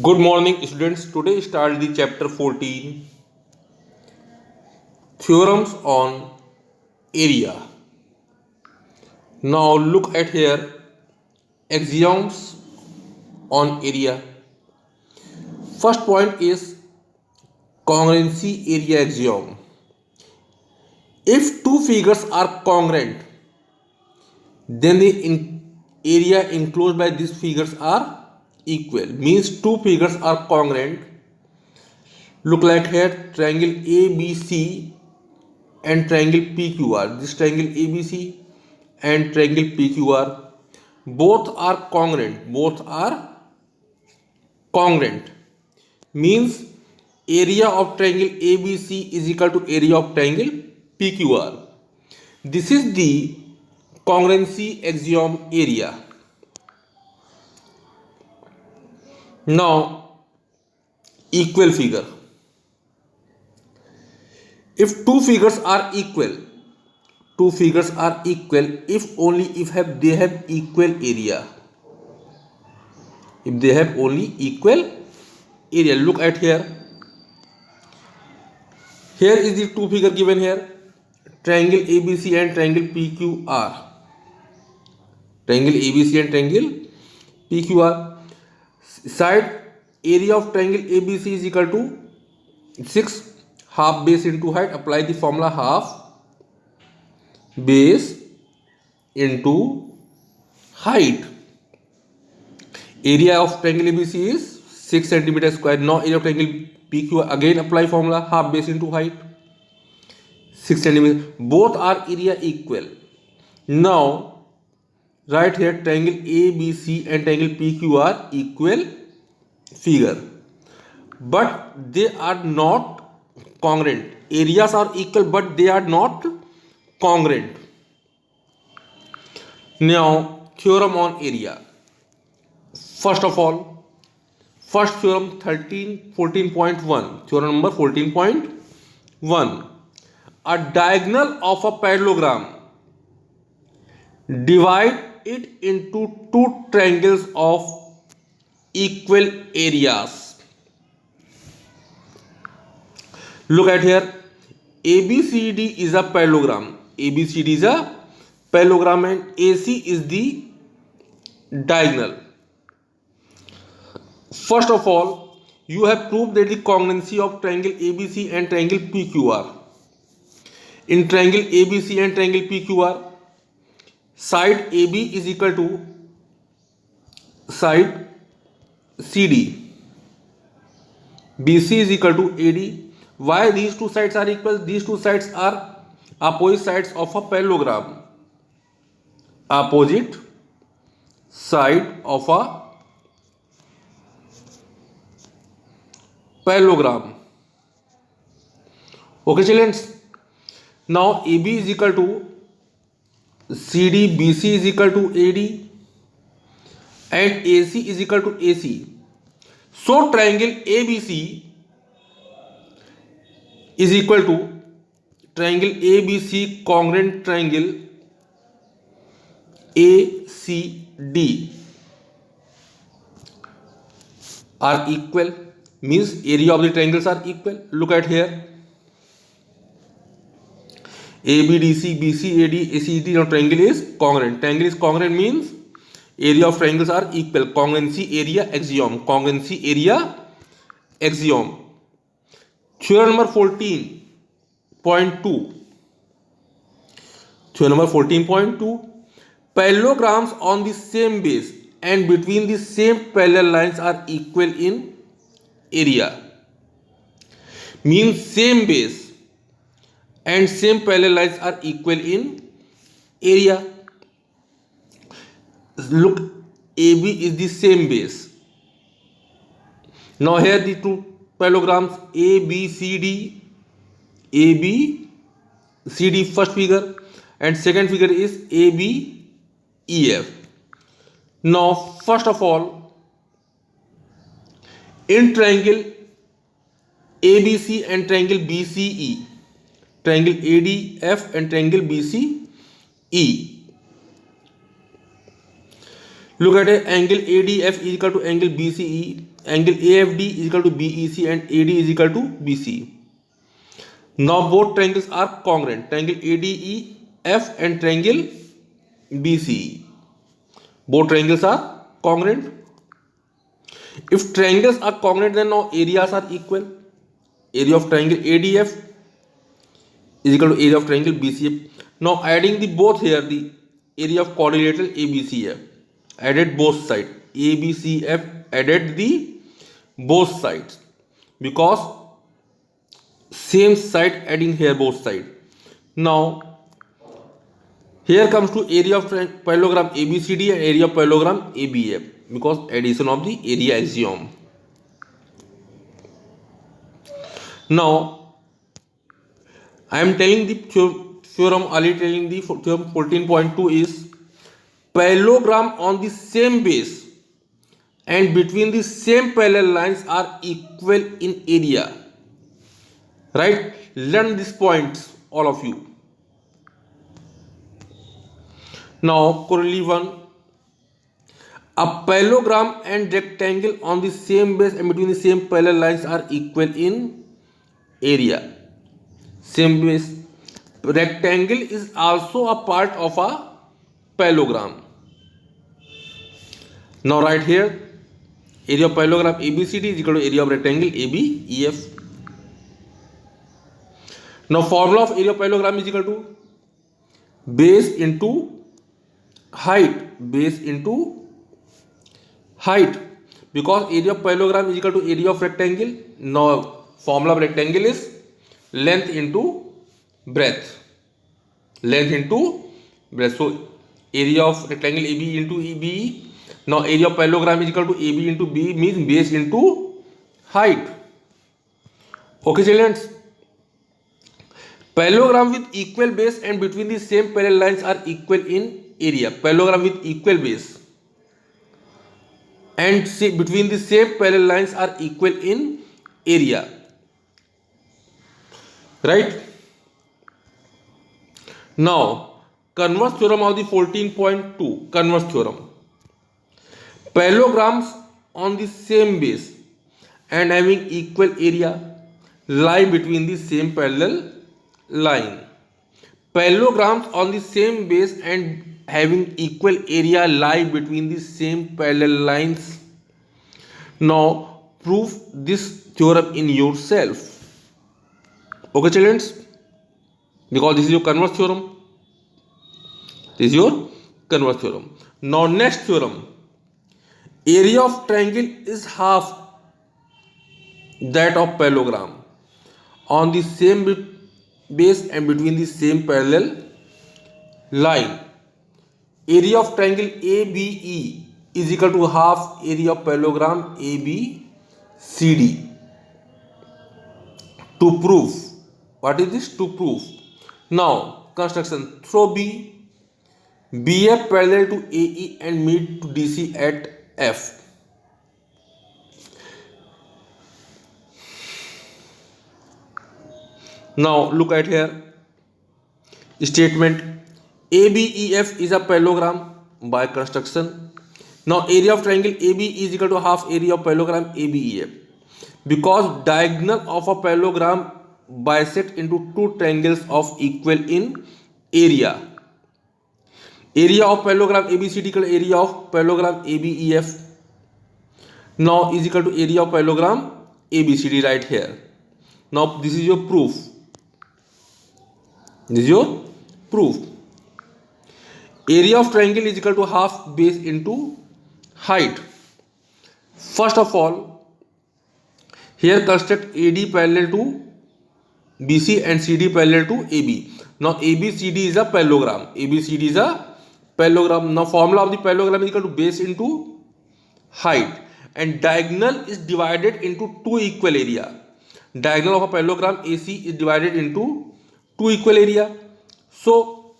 Good morning, students. Today start the chapter 14 Theorems on area. Now look at here axioms on area. First point is congruency area axiom. If two figures are congruent, then the area enclosed by these figures are equal. Means two figures are congruent. Look like here triangle ABC and triangle PQR. This triangle ABC and triangle PQR both are congruent. Both are congruent means area of triangle ABC is equal to area of triangle PQR. This is the congruency axiom area. Now equal figure. If two figures are equal if only if they have equal area. If they have only equal area. Look at here. Here is the two figure given here. Triangle ABC and triangle PQR. Triangle ABC and triangle PQR. Side area of triangle ABC is equal to 6 half base into height. Apply the formula half base into height. Area of triangle ABC is 6 cm square. Now area of triangle PQ, again apply formula half base into height 6 cm. Both are area equal. Now right here triangle ABC and triangle PQ are equal figure, but they are not congruent. Areas are equal but they are not congruent. Now theorem on area. First of all, first theorem 14.1, theorem number 14.1. A diagonal of a parallelogram, divide it into two triangles of equal areas. Look at here. ABCD is a parallelogram. ABCD is a parallelogram and AC is the diagonal. First of all, you have proved that the congruency of triangle ABC and triangle PQR. In triangle ABC and triangle PQR, side AB is equal to side CD. BC is equal to AD. Why these two sides are equal? These two sides are opposite sides of a parallelogram. Opposite side of a parallelogram. Okay, children. Now AB is equal to CD, BC is equal to AD, and AC is equal to AC. So triangle ABC is equal to triangle ABC congruent triangle ACD are equal, means area of the triangles are equal. Look at here. ABDC, BC, AD, ACD. Now triangle is congruent. Triangle is congruent means area of triangles are equal. Congruency area axiom. Congruency area axiom. Theorem number 14.2. Theorem number 14.2. Parallelograms on the same base and between the same parallel lines are equal in area. Means same base and same parallel lines are equal in area. Look, AB is the same base. Now here the two parallelograms ABCD. ABCD first figure and second figure is ABEF. Now first of all, in triangle ABC and triangle BCE, triangle ADF and triangle BCE, Look at it, angle ADF is equal to angle BCE, angle AFD is equal to BEC, and AD is equal to BC. Now both triangles are congruent, triangle ADEF and triangle BCE. Both triangles are congruent. If triangles are congruent, then now areas are equal. Area of triangle ADF is equal to area of triangle BCF. Now adding the both here, the area of quadrilateral ABCF, added both sides. ABCF added the both sides because same side adding here both sides. Now here comes to area of parallelogram ABCD and area of parallelogram ABF because addition of the area axiom. Now I am telling the theorem, already telling the theorem 14.2 is parallelogram on the same base and between the same parallel lines are equal in area. Right? Learn these points, all of you. Now corollary 1. A parallelogram and rectangle on the same base and between the same parallel lines are equal in area. Same base. Rectangle is also a part of a parallelogram. Now write here, area of parallelogram ABCD is equal to area of rectangle ABEF. Now formula of area of parallelogram is equal to base into height, base into height, because area of parallelogram is equal to area of rectangle. Now formula of rectangle is length into breadth, length into breadth. So area of rectangle AB into BE. Now area of parallelogram is equal to AB into B, means base into height. Okay children, parallelogram with equal base and between the same parallel lines are equal in area. Parallelogram with equal base and between the same parallel lines are equal in area. Right? Now converse theorem of the 14.2. Converse theorem. Parallelograms on the same base and having equal area lie between the same parallel line. Parallelograms on the same base and having equal area lie between the same parallel lines. Now prove this theorem in yourself. Okay children, because this is your converse theorem. This is your converse theorem. Now next theorem. Area of triangle is half that of parallelogram on the same base and between the same parallel line. Area of triangle ABE is equal to half area of parallelogram ABCD. To prove, what is this? To prove. Now construction. Throw BF parallel to AE and meet to DC at F. Now look at here statement. ABEF is a parallelogram by construction. Now area of triangle AB is equal to half area of parallelogram ABEF because diagonal of a parallelogram bisect into two triangles of equal in area. Area of parallelogram ABCD equal to area of parallelogram ABEF. Now is equal to area of parallelogram ABCD right here. Now this is your proof. This is your proof. Area of triangle is equal to half base into height. First of all, here construct AD parallel to BC and CD parallel to AB. Now ABCD is a parallelogram. ABCD is a parallelogram. Now formula of the parallelogram is equal to base into height, and diagonal is divided into two equal area. Diagonal of a parallelogram AC is divided into two equal area. So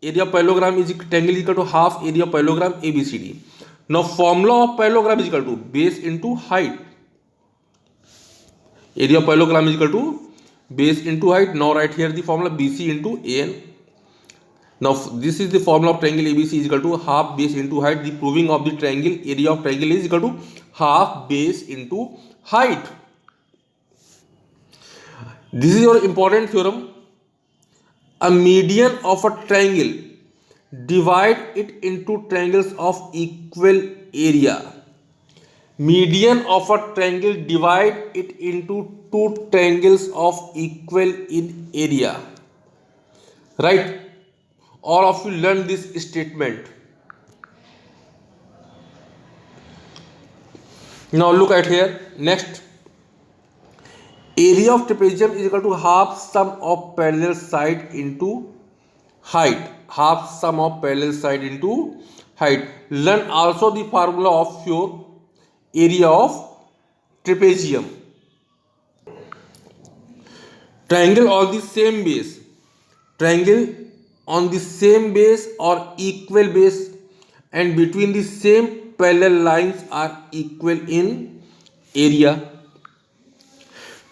area of parallelogram is rectangle is equal to half area of parallelogram ABCD. Now formula of parallelogram is equal to base into height. Area of parallelogram is equal to base into height. Now write here the formula BC into AN. Now this is the formula of triangle ABC is equal to half base into height. The proving of the triangle area of triangle is equal to half base into height. This is your important theorem. A median of a triangle, divide it into triangles of equal area. Median of a triangle, divide it into two triangles of equal in area. Right? All of you learn this statement. Now look at here. Next, area of trapezium is equal to half sum of parallel side into height. Half sum of parallel side into height. Learn also the formula of your area of trapezium. Triangle on the same base. Triangle on the same base or equal base and between the same parallel lines are equal in area.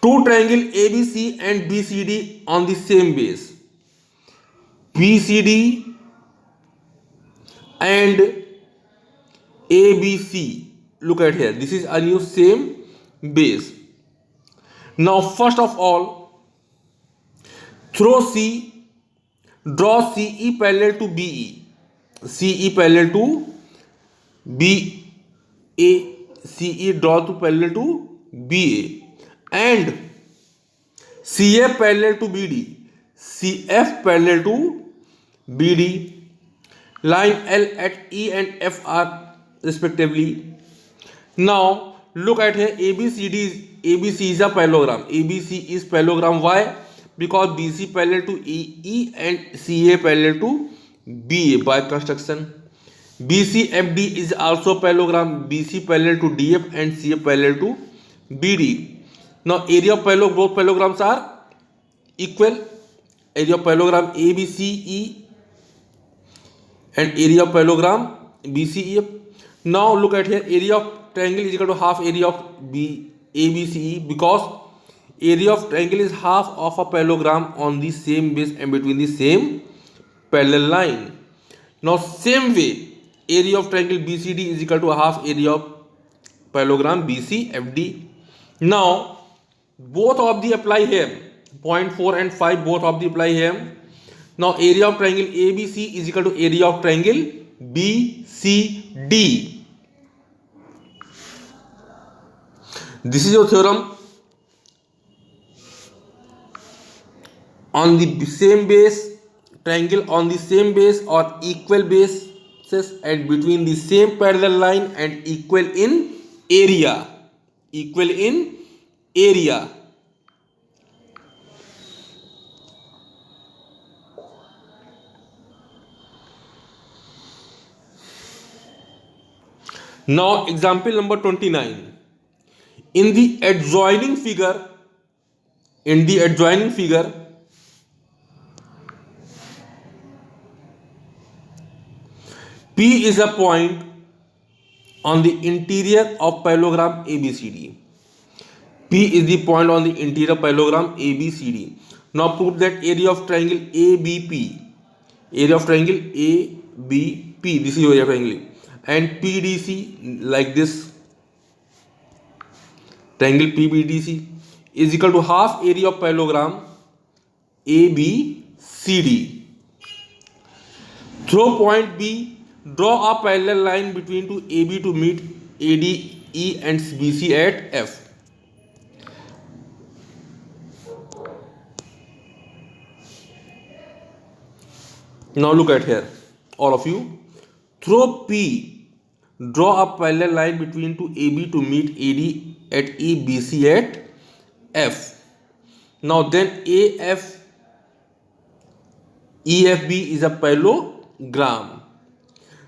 Two triangle ABC and BCD on the same base. BCD and ABC. Look at here. This is a new same base. Now first of all, draw CE parallel to BE. CE parallel to BA. CE draw to parallel to BA. And CF parallel to BD. CF parallel to BD. Line L at E and F are respectively. Now look at here. ABC is a parallelogram. ABC is parallelogram. Why? Because BC parallel to EE and CA parallel to BA by construction. BCFD is also parallelogram. BC parallel to DF and CA parallel to BD. Now area of both parallelograms are equal. Area of parallelogram ABCE and area of parallelogram BCEF. Now look at here. Area of triangle is equal to half area of ABCE because area of triangle is half of a parallelogram on the same base and between the same parallel line. Now same way, area of triangle BCD is equal to half area of parallelogram BCFD. Now both of the apply here. 0.4 and 5 both of the apply here. Now area of triangle ABC is equal to area of triangle BCD. This is your theorem. On the same base, triangle on the same base or equal bases and between the same parallel line and equal in area. Equal in area. Now example number 29. In the adjoining figure, P is a point on the interior of parallelogram ABCD. P is the point on the interior parallelogram ABCD. Now prove that area of triangle ABP. Area of triangle ABP. This is your area of triangle. And PDC like this. Triangle PBDC is equal to half area of parallelogram ABCD. Through point B, draw a parallel line between two AB to meet AD, E and BC at F. Now look at here, all of you. Through P, draw a parallel line between two AB to meet AD at E, BC at F. Now then AF EFB is a parallelogram.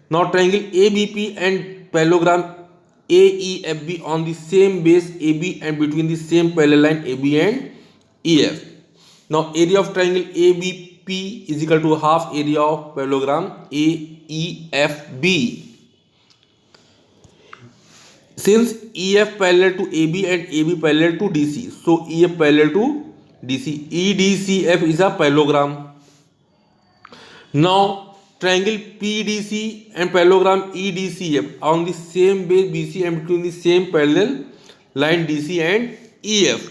Now triangle ABP and parallelogram AEFB on the same base AB and between the same parallel line AB and EF. Now area of triangle ABP is equal to half area of parallelogram AEFB. Since EF parallel to AB and AB parallel to DC, so EF parallel to DC. EDCF is a parallelogram. Now triangle PDC and parallelogram EDCF are on the same base BC and between the same parallel line DC and EF.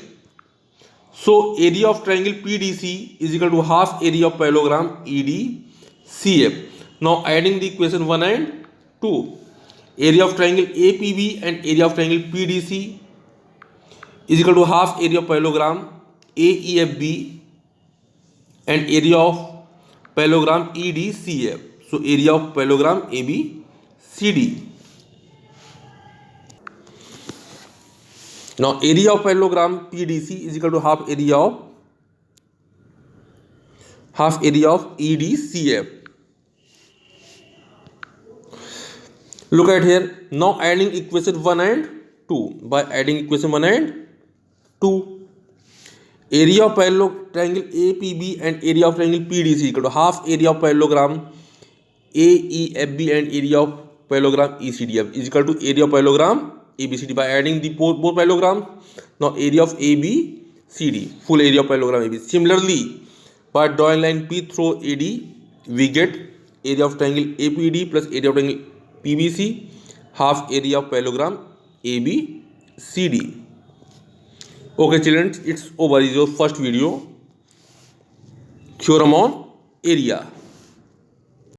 So area of triangle PDC is equal to half area of parallelogram EDCF. Now adding the equation 1 and 2. Area of triangle APB and area of triangle PDC is equal to half area of parallelogram AEFB and area of parallelogram EDCF. So area of parallelogram ABCD. Now area of parallelogram PDC is equal to half area of EDCF. Look at here. Now adding equation 1 and 2. By adding equation 1 and 2, area of parallel triangle APB and area of triangle PDC equal to half area of parallelogram AEFB and area of parallelogram ECDF is equal to area of parallelogram ABCD. By adding the both parallelograms, now area of ABCD, full area of parallelogram AB. Similarly, by drawing line P through AD, we get area of triangle APD plus area of triangle PBC, half area of parallelogram ABCD. Okay children, it's over. Is your first video, theorem on area.